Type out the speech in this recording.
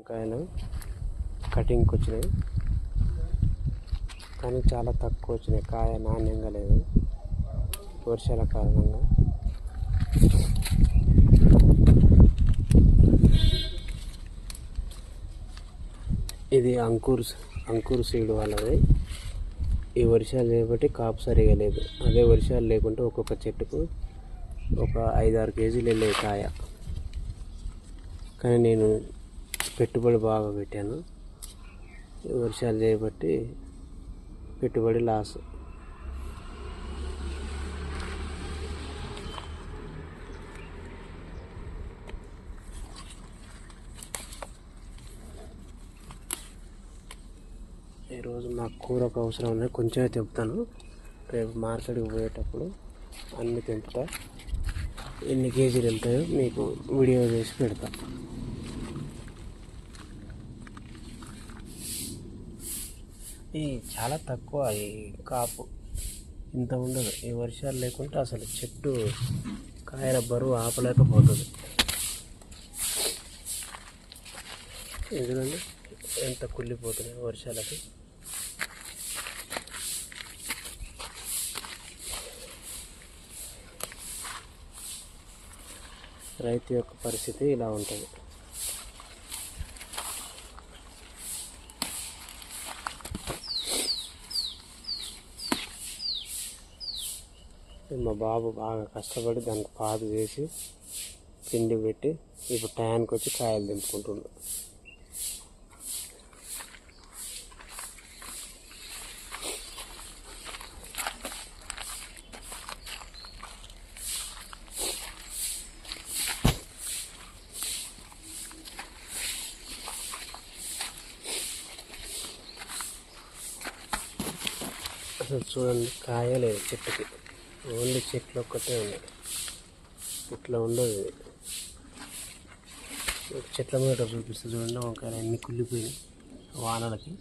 వంకాయలు కటింగ్కి వచ్చినాయి, కానీ చాలా తక్కువ వచ్చినాయి. కాయ నాణ్యంగా లేదు వర్షాల కారణంగా. ఇది అంకుర్ సీడ్ వాళ్ళది. ఈ వర్షాలు చేయబట్టి కాపు సరిగా లేదు. అదే వర్షాలు లేకుంటే ఒక్కొక్క చెట్టుకు ఒక 5-6 కేజీలు వెళ్ళేది కాయ. కానీ నేను పెట్టుబడి బాగా పెట్టాను. వర్షాలు చేయబట్టి పెట్టుబడి లాస్. ఈరోజు మాకు కూరకు అవసరం ఉన్నాయి, కొంచెమే తెంపుతాను. రేపు మార్కెట్కి పోయేటప్పుడు అన్నీ తెంపుతా. ఎన్ని కేజీలు వెళ్తాయో మీకు వీడియో చేసి పెడతా. ఈ చాలా తక్కువ ఈ కాపు, ఇంత ఉండదు. ఈ వర్షాలు లేకుంటే అసలు చెట్టు కాయల బరువు ఆపలేకపోతుంది. ఎందుకంటే ఎంత కుళ్ళిపోతున్నాయి వర్షాలకి. రైతు యొక్క పరిస్థితి ఇలా ఉంటుంది. మా బాబు బాగా కష్టపడి దానికి పాదు చేసి పిండి పెట్టి ఇప్పుడు టయానికి వచ్చి కాయలు దింపుకుంటుండు. అసలు చూడండి, కాయలేదు చెట్టుకి, ఓన్లీ చెట్లు ఒక్కటే ఉన్నాయి. ఇట్లా ఉండదు. చెట్ల మీద చూపిస్తే చూడండి, వంకాయలు అన్నీ కుళ్ళిపోయినాయి వానలకి.